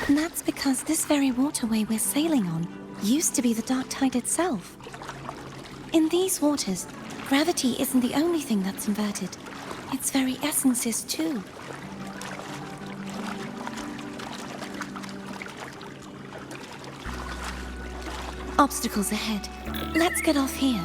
And that's because this very waterway we're sailing on used to be the dark tide itself. In these waters, gravity isn't the only thing that's inverted. Its very essence is too. Obstacles ahead. Let's get off here.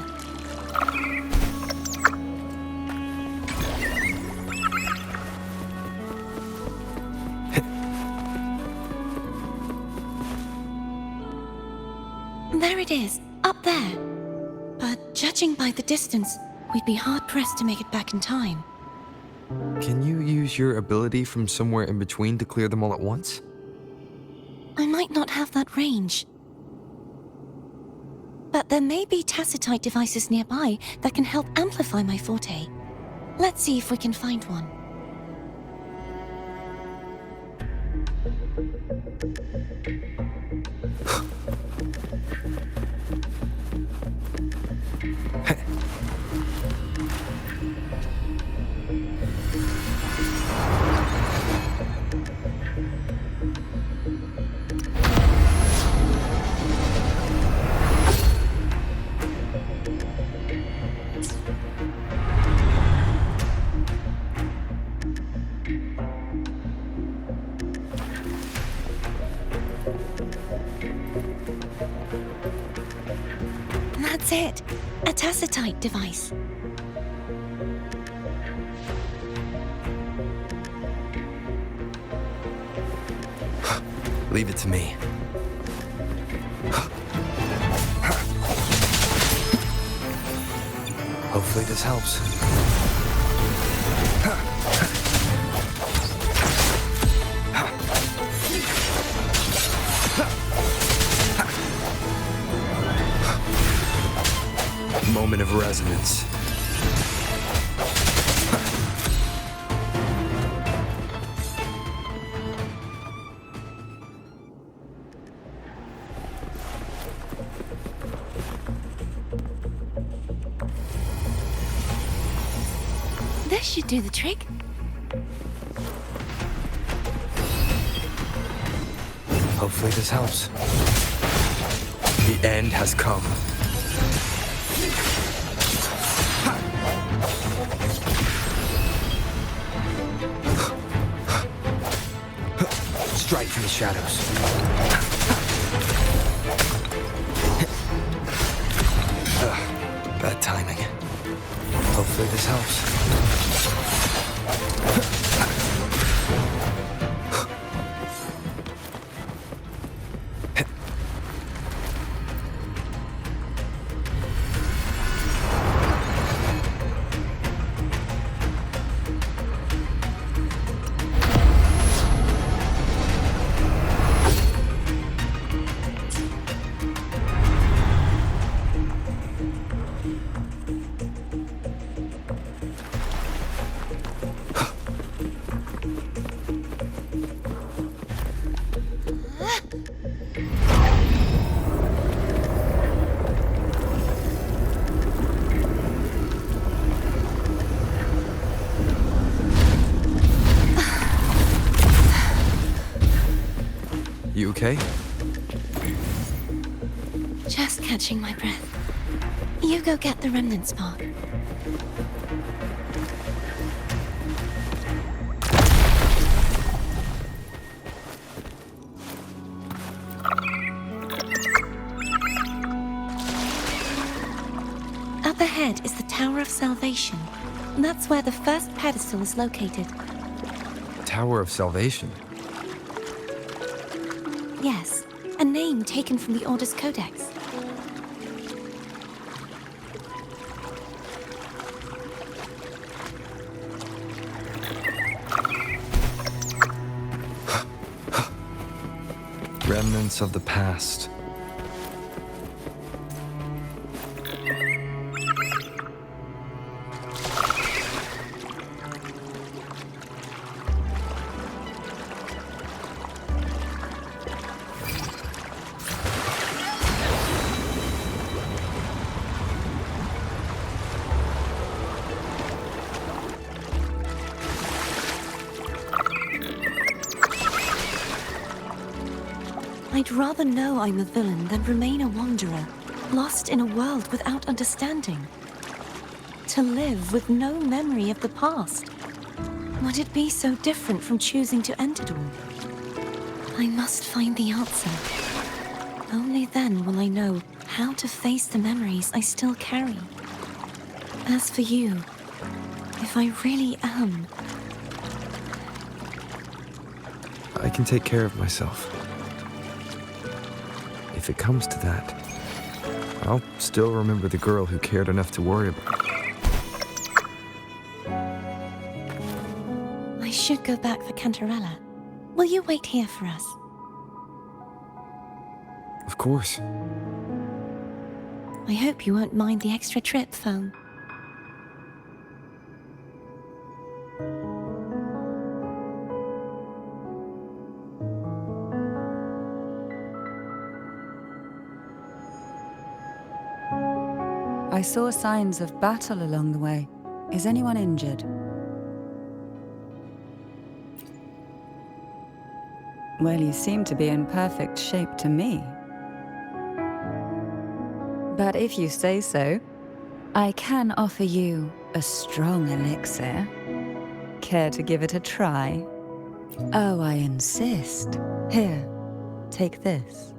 There it is, up there. But judging by the distance, we'd be hard-pressed to make it back in time. Can you use your ability from somewhere in between to clear them all at once? I might not have that range. But there may be tacitite devices nearby that can help amplify my forte. Let's see if we can find one. That's it. A tacitite device. Leave it to me. Hopefully this helps. Moment of resonance. This should do the trick. Hopefully this helps. The end has come. Strike from the shadows. Bad timing. Hopefully this helps. You okay? Just catching my breath. You go get the remnant spark. Up ahead is the Tower of Salvation. That's where the first pedestal is located. Tower of Salvation. Yes, a name taken from the Order's Codex. Remnants of the past. I'd rather know I'm a villain than remain a wanderer, lost in a world without understanding. To live with no memory of the past. Would it be so different from choosing to end it all? I must find the answer. Only then will I know how to face the memories I still carry. As for you, if I really am... I can take care of myself. If it comes to that, I'll still remember the girl who cared enough to worry about it. I should go back for Cantarella. Will you wait here for us? Of course. I hope you won't mind the extra trip, Foam. I saw signs of battle along the way. Is anyone injured? Well, you seem to be in perfect shape to me. But if you say so, I can offer you a strong elixir. Care to give it a try? Oh, I insist. Here, take this.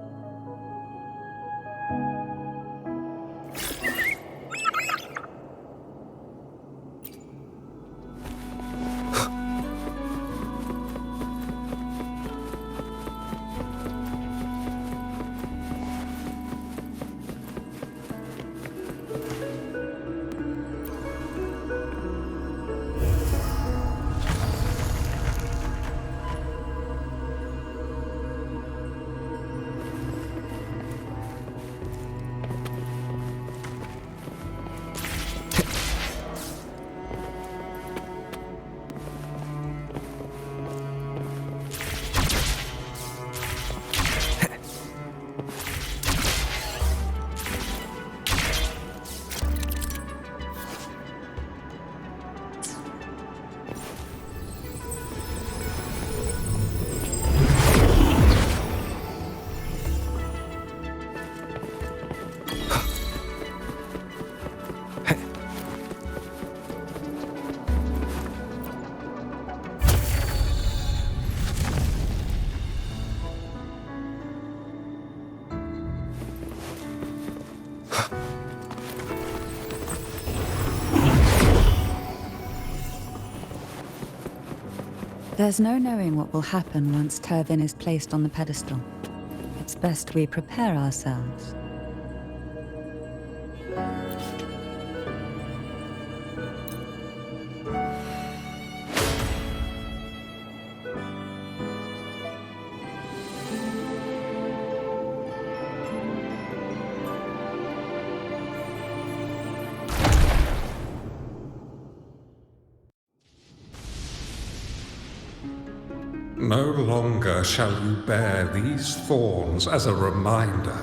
There's no knowing what will happen once Turvin is placed on the pedestal. It's best we prepare ourselves. No longer shall you bear these thorns as a reminder.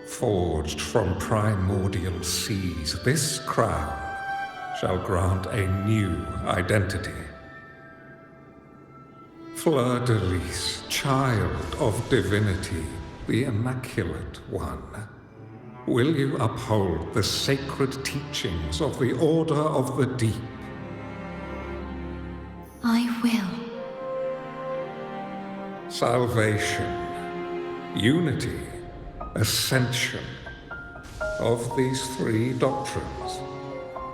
Forged from primordial seas, this crown shall grant a new identity. Fleur-de-Lis, child of divinity, the Immaculate One, will you uphold the sacred teachings of the Order of the Deep? I will. Salvation, unity, ascension. Of these three doctrines,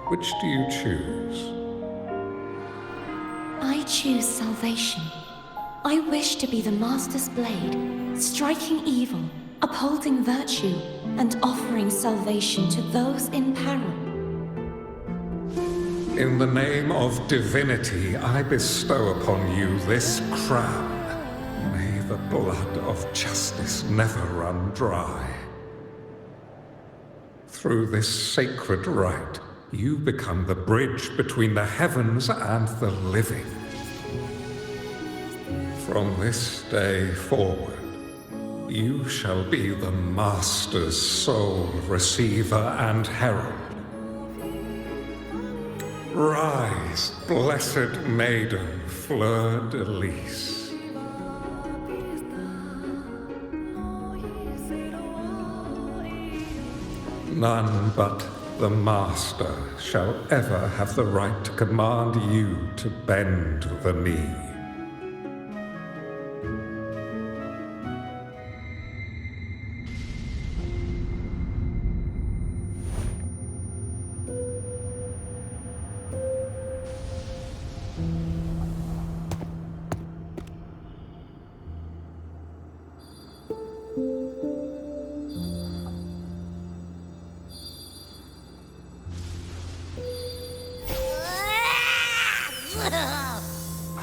which do you choose? I choose salvation. I wish to be the Master's blade, striking evil, upholding virtue, and offering salvation to those in peril. In the name of divinity, I bestow upon you this crown. May the blood of justice never run dry. Through this sacred rite, you become the bridge between the heavens and the living. From this day forward, you shall be the Master's sole receiver and herald. Rise, blessed maiden Fleur-de-Lis. None but the Master shall ever have the right to command you to bend the knee.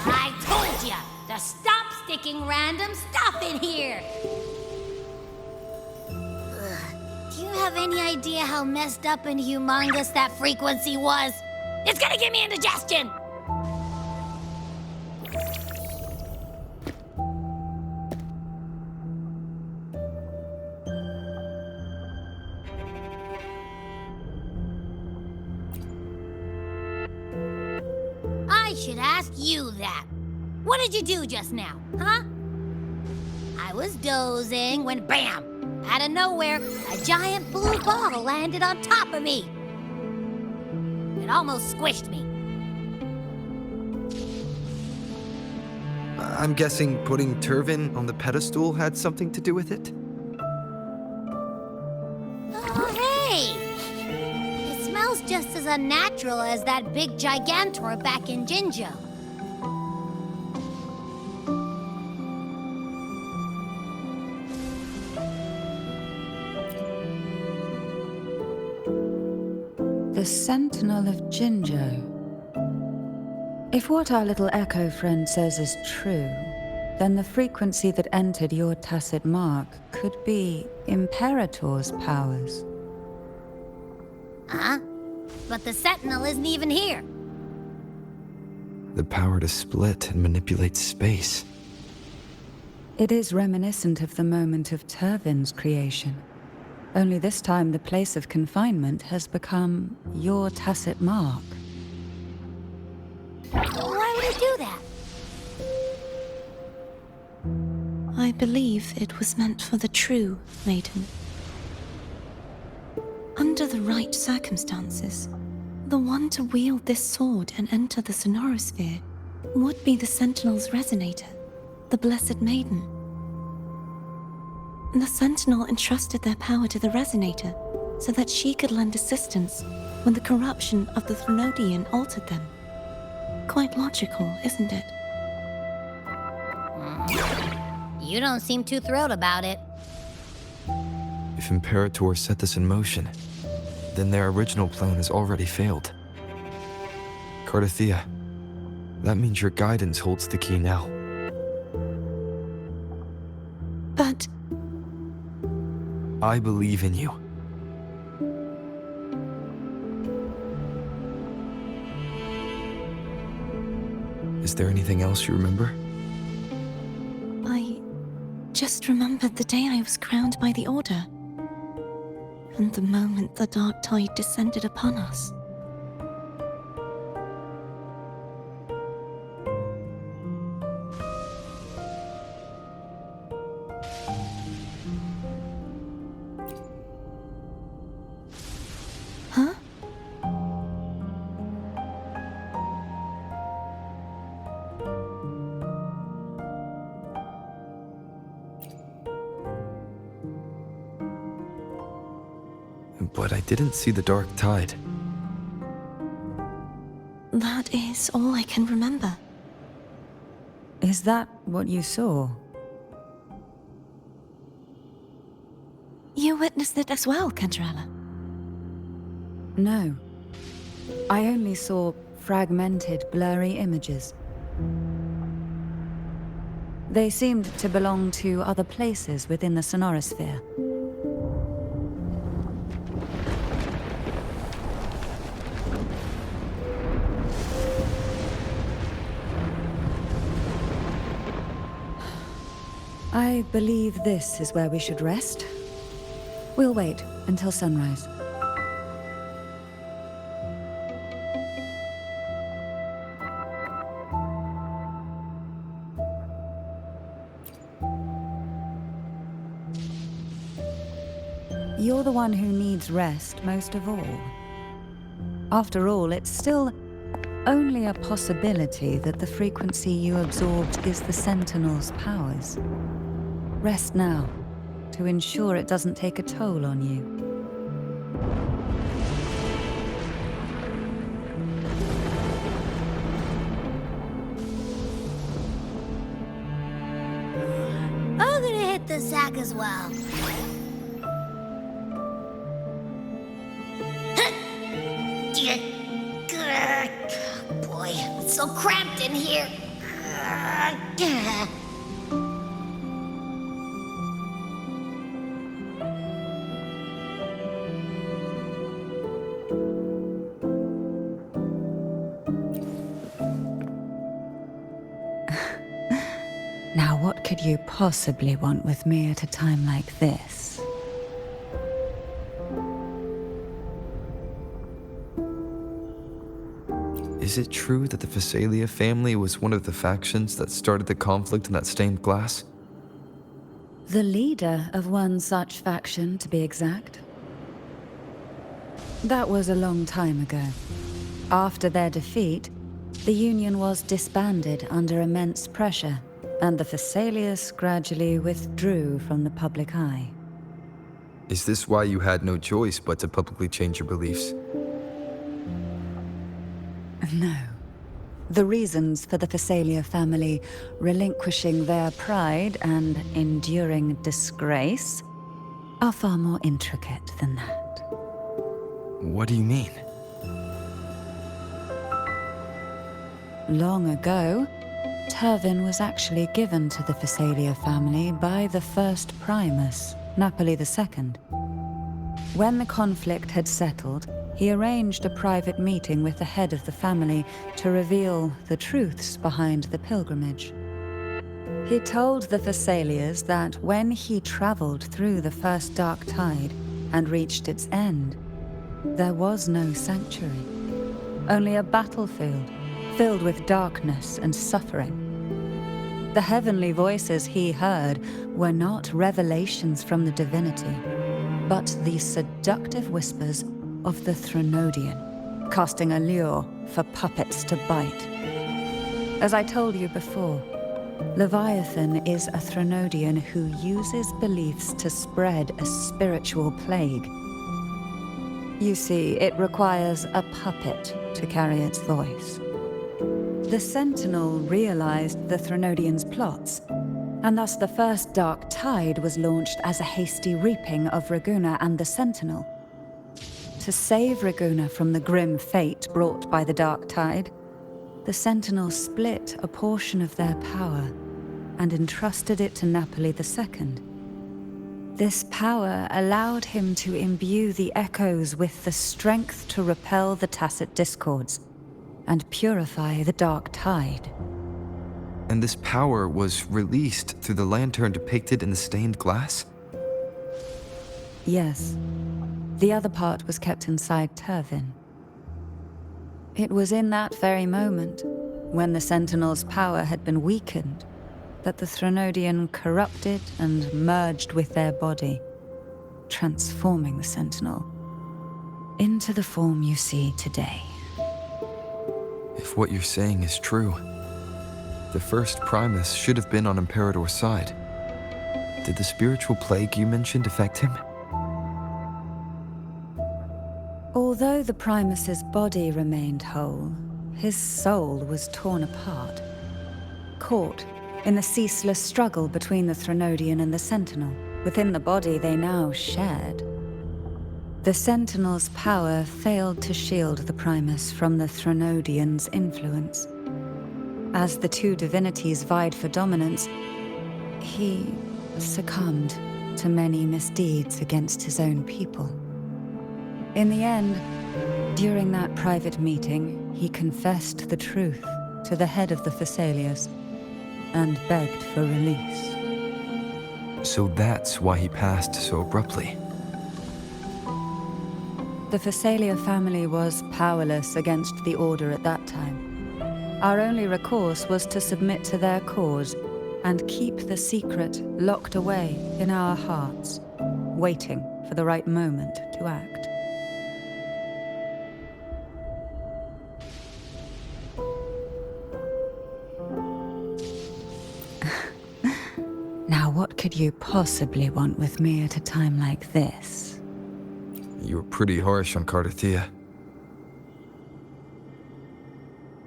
I told ya to stop sticking random stuff in here! Do you have any idea how messed up and humongous that frequency was? It's gonna give me indigestion! I should ask you that. What did you do just now, huh? I was dozing when bam! Out of nowhere, a giant blue ball landed on top of me. It almost squished me. I'm guessing putting Turvin on the pedestal had something to do with it? Oh, hey! It smells just as unnatural as that big gigantor back in Jinjo. The Sentinel of Jinjo. If what our little echo friend says is true, then the frequency that entered your tacit mark could be Imperator's powers. Huh? But the Sentinel isn't even here. The power to split and manipulate space. It is reminiscent of the moment of Turvin's creation. Only this time the place of confinement has become your tacit mark. Why would he do that? I believe it was meant for the true maiden. Under the right circumstances, the one to wield this sword and enter the sonorosphere would be the Sentinel's resonator, the Blessed Maiden. The Sentinel entrusted their power to the resonator so that she could lend assistance when the corruption of the Threnodian altered them. Quite logical, isn't it? You don't seem too thrilled about it. If Imperator set this in motion, then their original plan has already failed. Cardathea, that means your guidance holds the key now. But I believe in you. Is there anything else you remember? I just remembered the day I was crowned by the Order, and the moment the dark tide descended upon us. Huh? But I didn't see the dark tide. That is all I can remember. Is that what you saw? You witnessed it as well, Cantarella. No. I only saw fragmented, blurry images. They seemed to belong to other places within the sonorosphere. I believe this is where we should rest. We'll wait until sunrise. You're the one who needs rest most of all. After all, it's still only a possibility that the frequency you absorbed is the Sentinel's powers. Rest now, to ensure it doesn't take a toll on you. I'm gonna hit the sack as well. Boy, it's so cramped in here. Now, what could you possibly want with me at a time like this? Is it true that the Phasalia family was one of the factions that started the conflict in that stained glass? The leader of one such faction, to be exact. That was a long time ago. After their defeat, the Union was disbanded under immense pressure, and the Phasalius gradually withdrew from the public eye. Is this why you had no choice but to publicly change your beliefs? No. The reasons for the Phasalia family relinquishing their pride and enduring disgrace are far more intricate than that. What do you mean? Long ago, Turvin was actually given to the Phasalia family by the first Primus, Napoli II. When the conflict had settled, he arranged a private meeting with the head of the family to reveal the truths behind the pilgrimage. He told the Phasalias that when he traveled through the first dark tide and reached its end, there was no sanctuary, only a battlefield filled with darkness and suffering. The heavenly voices he heard were not revelations from the divinity, but the seductive whispers of the Threnodian, casting a lure for puppets to bite. As I told you before, Leviathan is a Threnodian who uses beliefs to spread a spiritual plague. You see, it requires a puppet to carry its voice. The Sentinel realized the Threnodian's plots, and thus the first dark tide was launched as a hasty reaping of Raguna and the Sentinel. To save Raguna from the grim fate brought by the dark tide, the Sentinel split a portion of their power and entrusted it to Napoli II. This power allowed him to imbue the echoes with the strength to repel the tacit discords and purify the dark tide. And this power was released through the lantern depicted in the stained glass? Yes. The other part was kept inside Turvin. It was in that very moment, when the Sentinel's power had been weakened, that the Threnodian corrupted and merged with their body, transforming the Sentinel into the form you see today. If what you're saying is true, the first Primus should have been on Imperator's side. Did the spiritual plague you mentioned affect him? Although the Primus's body remained whole, his soul was torn apart, caught in the ceaseless struggle between the Threnodian and the Sentinel. Within the body they now shared. The Sentinel's power failed to shield the Primus from the Threnodian's influence. As the two divinities vied for dominance, he succumbed to many misdeeds against his own people. In the end, during that private meeting, he confessed the truth to the head of the Phasalias and begged for release. So that's why he passed so abruptly. The Phasalia family was powerless against the Order at that time. Our only recourse was to submit to their cause and keep the secret locked away in our hearts, waiting for the right moment to act. Now, what could you possibly want with me at a time like this? You were pretty harsh on Cardathia.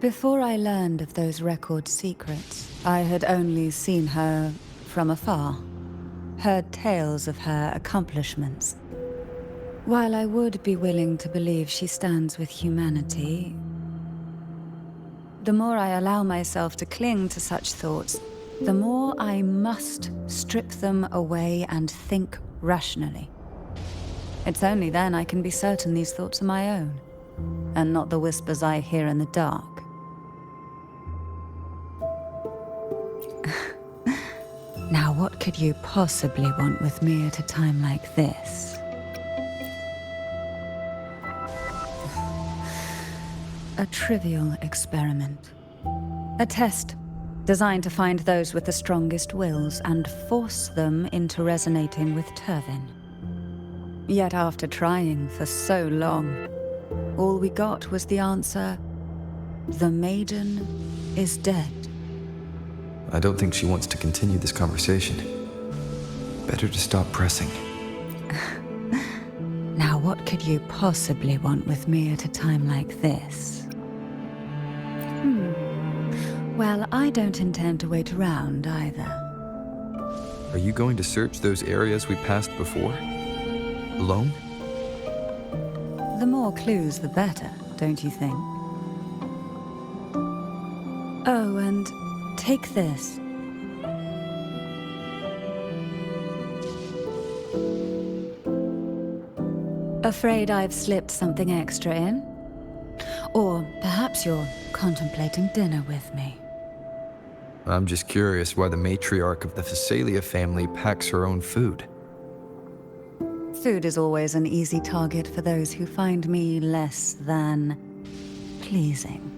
Before I learned of those record secrets, I had only seen her from afar, heard tales of her accomplishments. While I would be willing to believe she stands with humanity, the more I allow myself to cling to such thoughts, the more I must strip them away and think rationally. It's only then I can be certain these thoughts are my own, and not the whispers I hear in the dark. Now, what could you possibly want with me at a time like this? A trivial experiment. A test designed to find those with the strongest wills and force them into resonating with Turvin. Yet after trying for so long, all we got was the answer, "The maiden is dead." I don't think she wants to continue this conversation. Better to stop pressing. Now, what could you possibly want with me at a time like this? Well, I don't intend to wait around either. Are you going to search those areas we passed before? Alone? The more clues, the better, don't you think? Oh, and take this. Afraid I've slipped something extra in? Or perhaps you're contemplating dinner with me. I'm just curious why the matriarch of the Phasalia family packs her own food. Food is always an easy target for those who find me less than pleasing.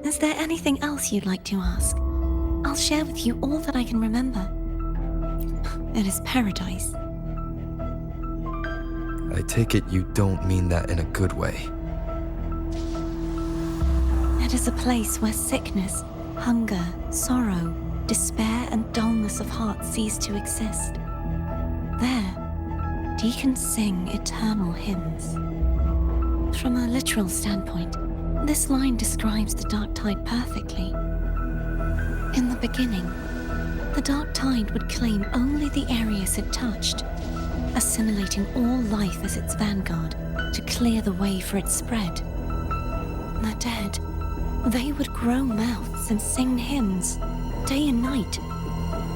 Is there anything else you'd like to ask? I'll share with you all that I can remember. It is paradise. I take it you don't mean that in a good way. It is a place where sickness, hunger, sorrow, despair, and dullness of heart cease to exist. There, deacons sing eternal hymns. From a literal standpoint, this line describes the dark tide perfectly. In the beginning, the dark tide would claim only the areas it touched, assimilating all life as its vanguard to clear the way for its spread. The dead, they would grow mouths and sing hymns, day and night.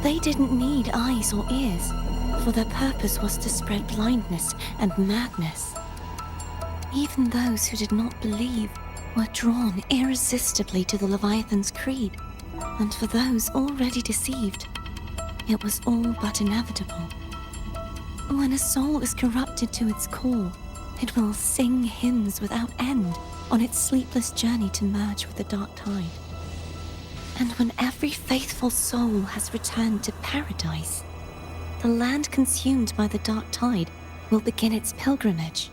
They didn't need eyes or ears, for their purpose was to spread blindness and madness. Even those who did not believe were drawn irresistibly to the Leviathan's creed, and for those already deceived, it was all but inevitable. When a soul is corrupted to its core, it will sing hymns without end on its sleepless journey to merge with the dark tide. And when every faithful soul has returned to paradise, the land consumed by the dark tide will begin its pilgrimage,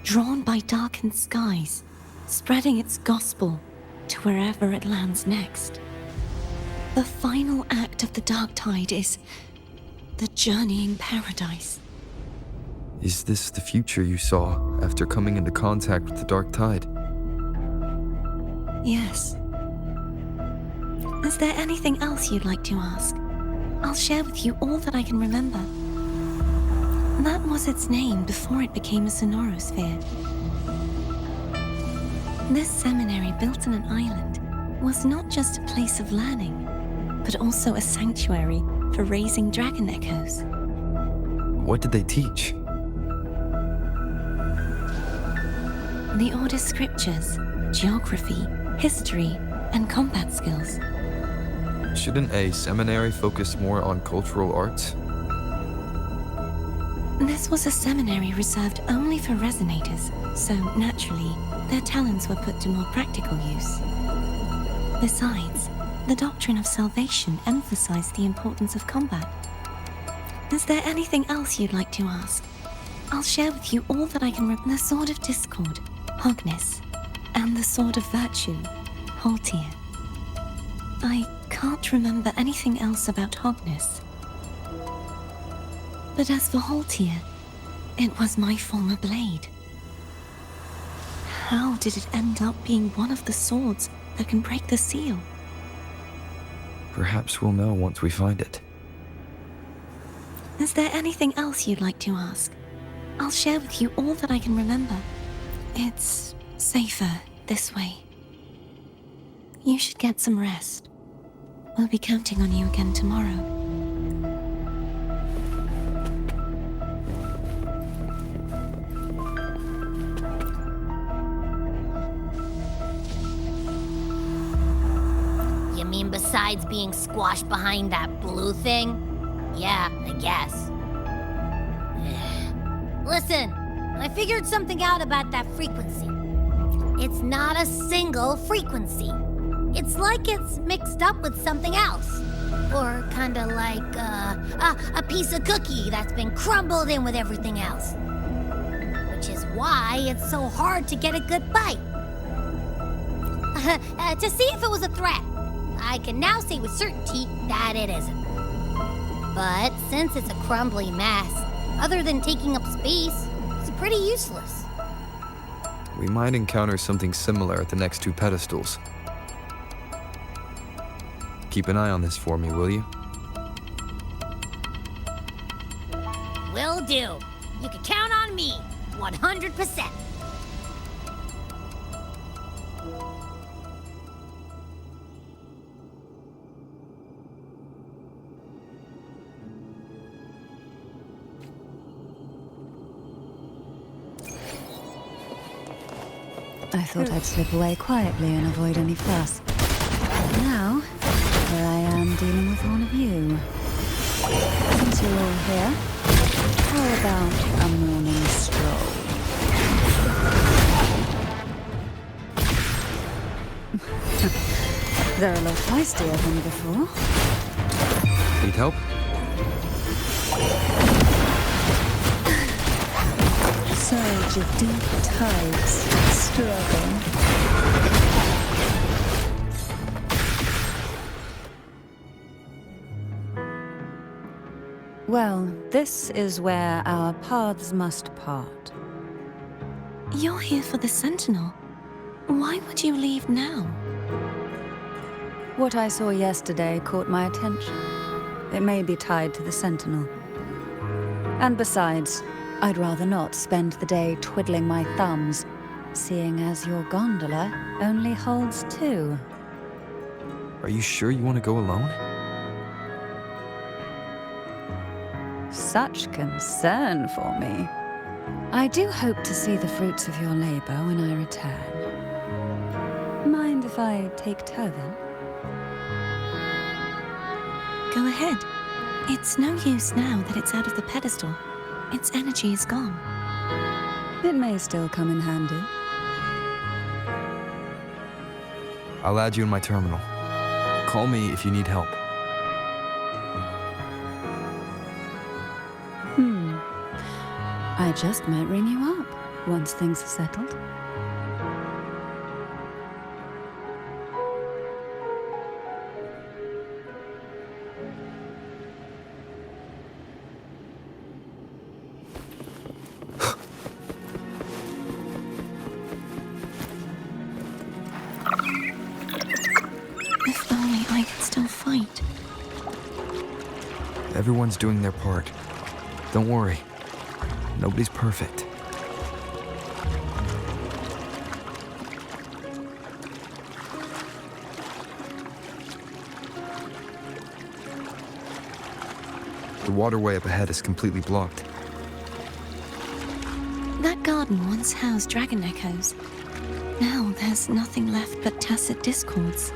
drawn by darkened skies, spreading its gospel to wherever it lands next. The final act of the dark tide is the journeying paradise. Is this the future you saw after coming into contact with the dark tide? Yes. Is there anything else you'd like to ask? I'll share with you all that I can remember. That was its name before it became a sonorosphere. This seminary, built on an island, was not just a place of learning, but also a sanctuary for raising dragon echoes. What did they teach? The Order scriptures, geography, history, and combat skills. Shouldn't a seminary focus more on cultural arts? This was a seminary reserved only for resonators, so naturally, their talents were put to more practical use. Besides, the doctrine of salvation emphasized the importance of combat. Is there anything else you'd like to ask? I'll share with you all that I can remember. The Sword of Discord, Hogis, and the Sword of Virtue, Haltir. I can't remember anything else about Hognis. But as for Haltir, it was my former blade. How did it end up being one of the swords that can break the seal? Perhaps we'll know once we find it. Is there anything else you'd like to ask? I'll share with you all that I can remember. It's safer this way. You should get some rest. We'll be counting on you again tomorrow. You mean besides being squashed behind that blue thing? Yeah, I guess. Listen, I figured something out about that frequency. It's not a single frequency. It's like it's mixed up with something else. Or kinda like a piece of cookie that's been crumbled in with everything else. Which is why it's so hard to get a good bite. To see if it was a threat, I can now say with certainty that it isn't. But since it's a crumbly mess, other than taking up space, it's pretty useless. We might encounter something similar at the next two pedestals. Keep an eye on this for me, will you? Will do. You can count on me, 100%. I thought I'd slip away quietly and avoid any fuss. Now, here I am dealing with one of you. Since you're all here, how about a morning stroll? They're a lot feistier than before. Need help? Surge of deep tides, struggle. Well, this is where our paths must part. You're here for the Sentinel. Why would you leave now? What I saw yesterday caught my attention. It may be tied to the Sentinel. And besides, I'd rather not spend the day twiddling my thumbs, seeing as your gondola only holds two. Are you sure you want to go alone? Such concern for me. I do hope to see the fruits of your labor when I return. Mind if I take Turvin? Go ahead. It's no use now that it's out of the pedestal. Its energy is gone. It may still come in handy. I'll add you in my terminal. Call me if you need help. I just might ring you up once things are settled. If only I could still fight. Everyone's doing their part. Don't worry. Nobody's perfect. The waterway up ahead is completely blocked. That garden once housed dragon echoes. Now there's nothing left but tacit discords.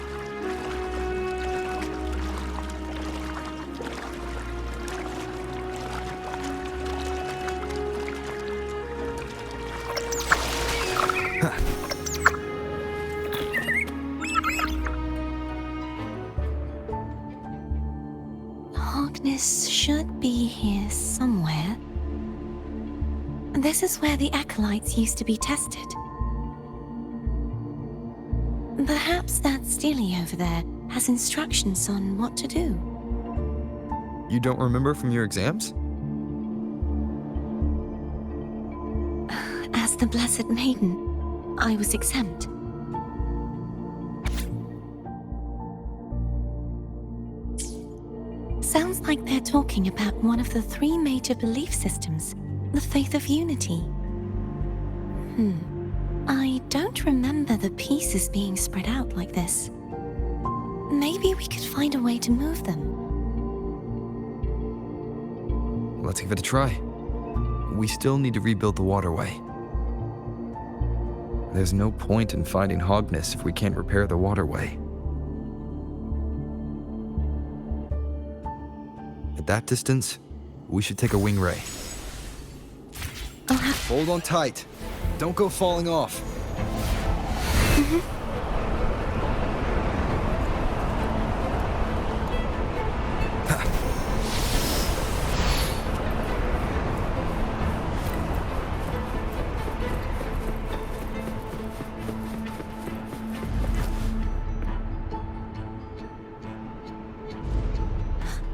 Hogis should be here somewhere. This is where the acolytes used to be tested. Perhaps that Steely over there has instructions on what to do. You don't remember from your exams? As the Blessed Maiden, I was exempt. Sounds like they're talking about one of the three major belief systems, the faith of unity. I don't remember the pieces being spread out like this. Maybe we could find a way to move them. Let's give it a try. We still need to rebuild the waterway. There's no point in finding Hogis if we can't repair the waterway. At that distance, we should take a wing ray. I'll have... Hold on tight. Don't go falling off.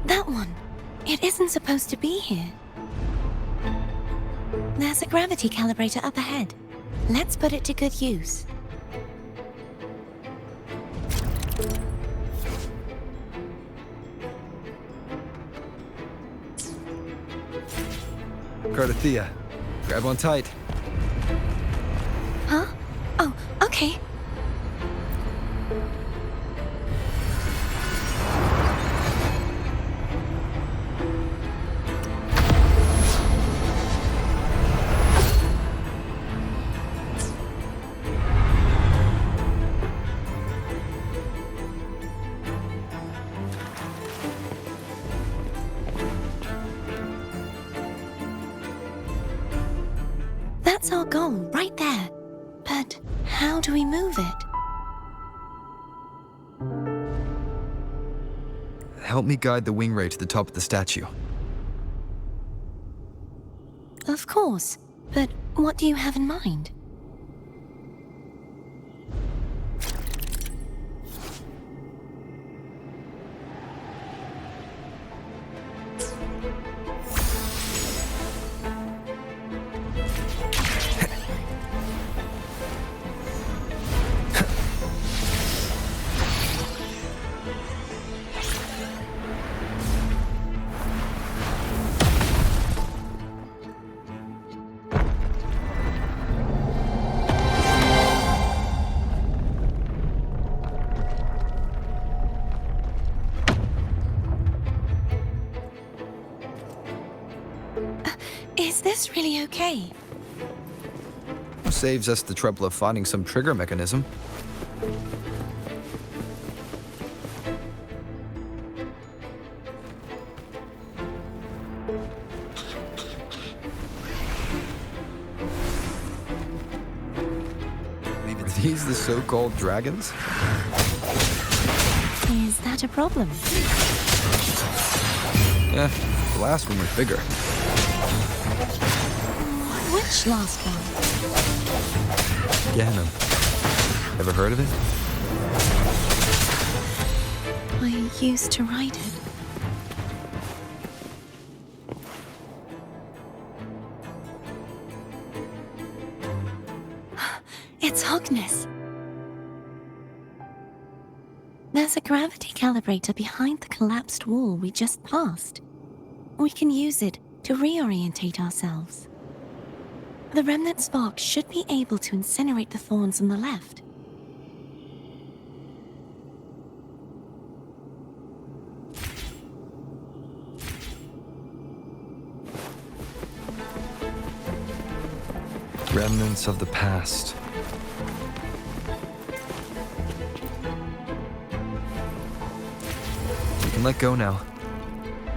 That one. It isn't supposed to be here. There's a gravity calibrator up ahead. Let's put it to good use. Cardathea, grab on tight. Huh? Oh, okay. That's our goal, right there. But how do we move it? Help me guide the wing ray to the top of the statue. Of course, but what do you have in mind? Is this really okay? Saves us the trouble of finding some trigger mechanism. Are these the so-called dragons? Is that a problem? Yeah, the last one was bigger. Which last one? Ganem. Ever heard of it? I used to ride it. It's Hogis. There's a gravity calibrator behind the collapsed wall we just passed. We can use it to reorientate ourselves. The remnant spark should be able to incinerate the thorns on the left. Remnants of the past. can let go now.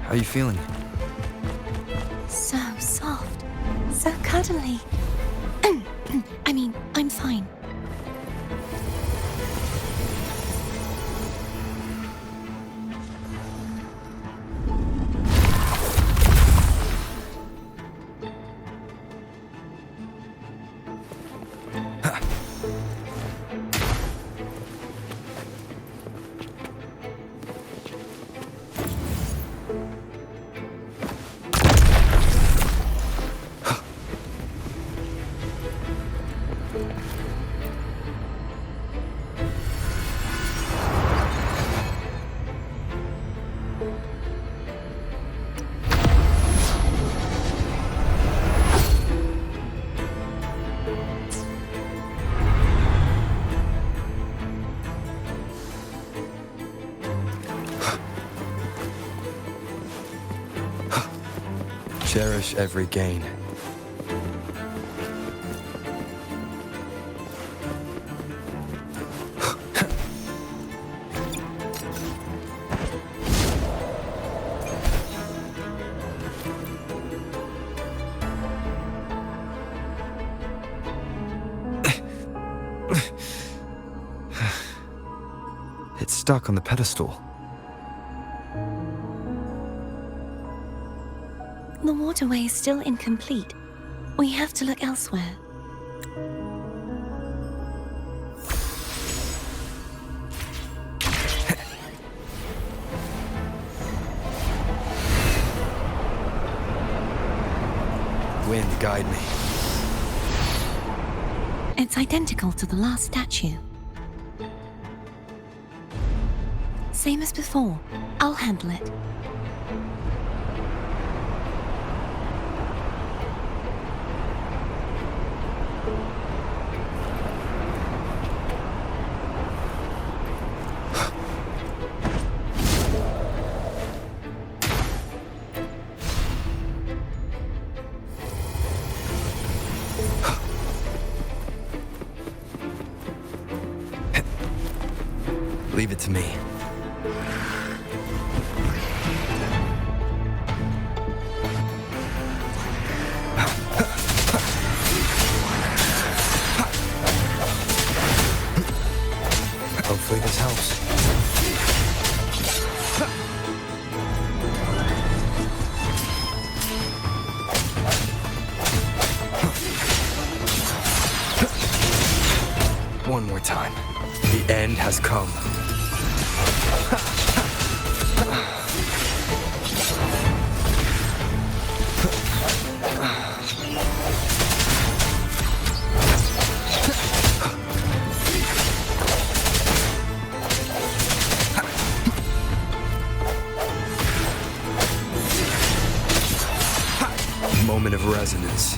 How you feeling? So soft. So cuddly. I mean, I'm fine. Cherish every gain. It's stuck on the pedestal. The waterway is still incomplete. We have to look elsewhere. Wind, guide me. It's identical to the last statue. Same as before. I'll handle it. Leave it to me. Hopefully this helps. One more time. The end has come. Moment of resonance.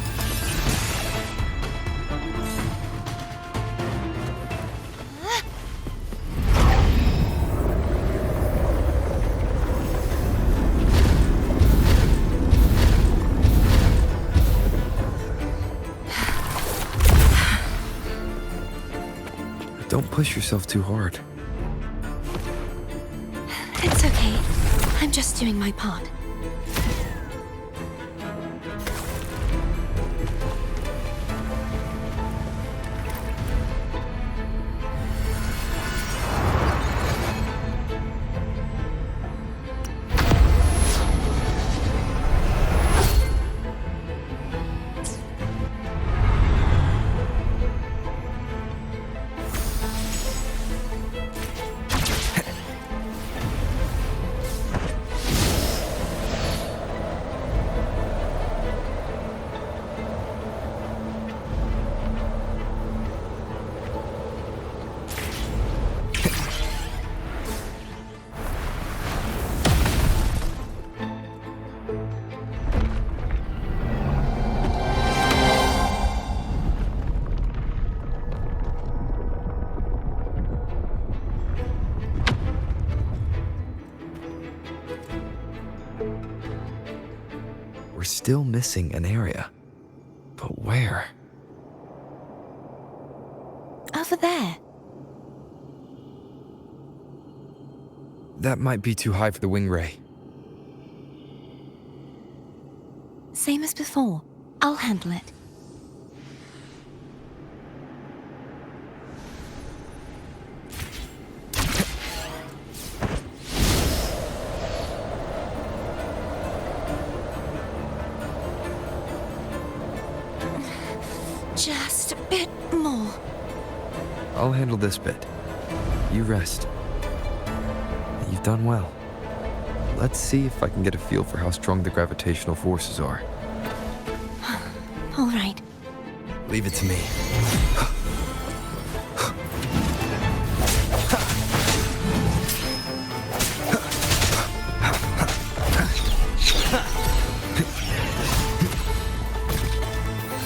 Don't push yourself too hard. It's okay. I'm just doing my part. We're still missing an area. But where? Over there. That might be too high for the wing ray. Same as before. I'll handle it. Just a bit more. I'll handle this bit. You rest. You've done well. Let's see if I can get a feel for how strong the gravitational forces are. All right. Leave it to me.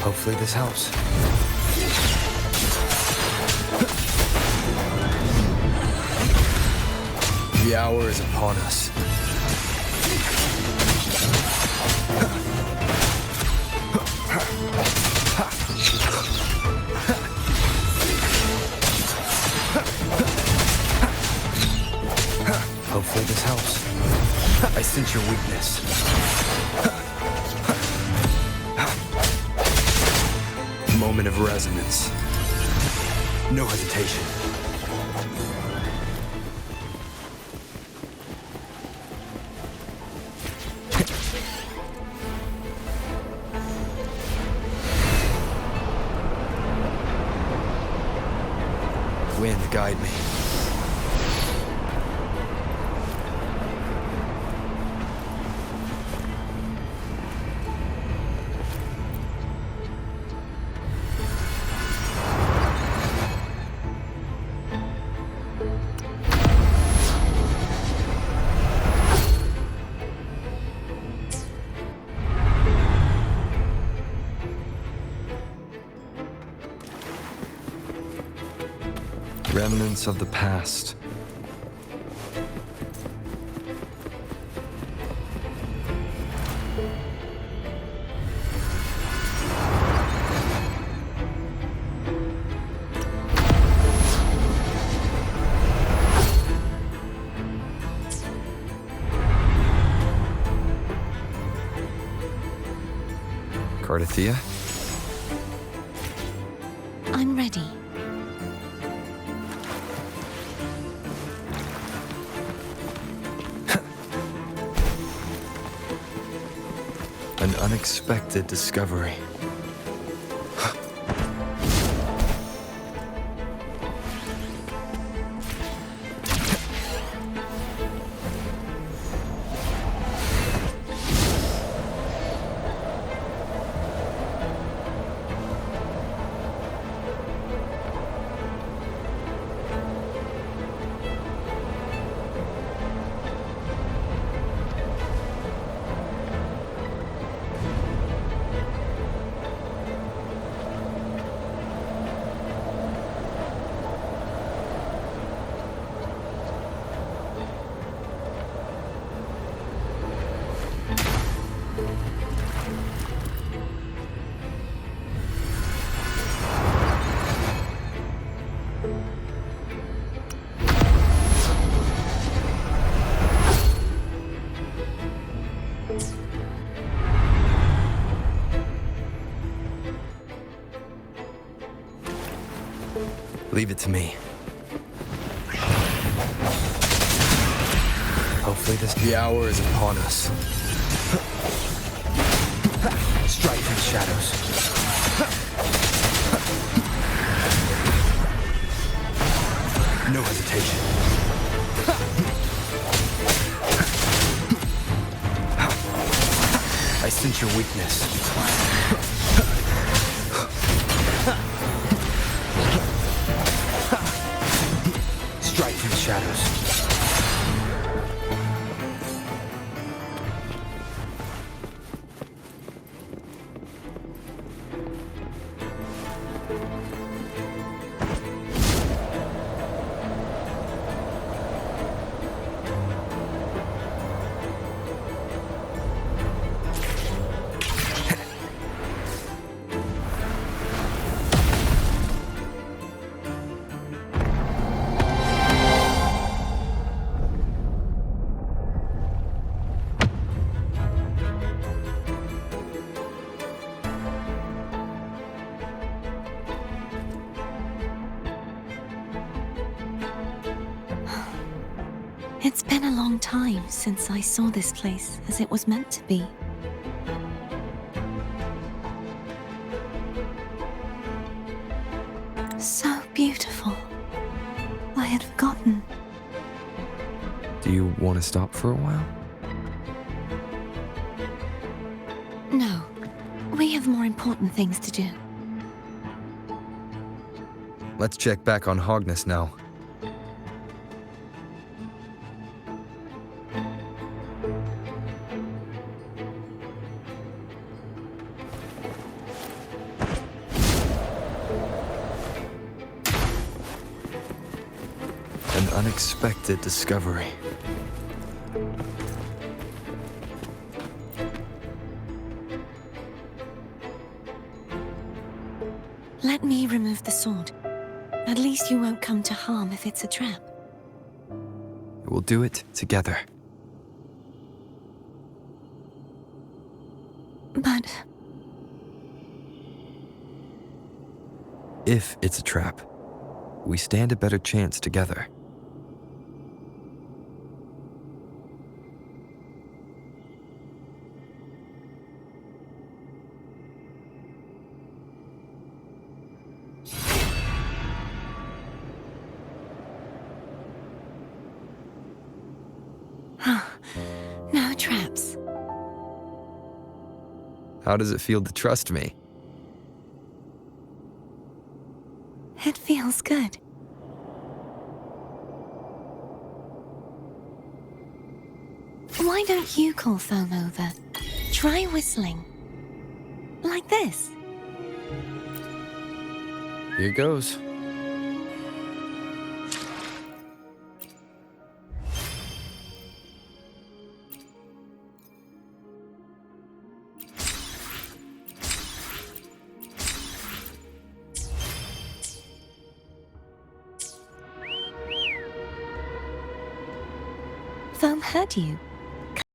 Hopefully this helps. The hour is upon us. Hopefully this helps. I sense your weakness. Moment of resonance. No hesitation. Wind, guide me. Remnants of the past. Cardathea? I'm ready. An unexpected discovery. Leave it to me. Hopefully the hour is upon us. Strike through the shadows. No hesitation. I sense your weakness. Strike through the shadows. It's been a long time since I saw this place as it was meant to be. So beautiful. I had forgotten. Do you want to stop for a while? No, we have more important things to do. Let's check back on Hogis now. An unexpected discovery. Let me remove the sword. At least you won't come to harm if it's a trap. We'll do it together. But If it's a trap, we stand a better chance together. no traps. How does it feel to trust me? It feels good. Why don't you call Foam over? Try whistling. Like this. Here goes. Foam heard you.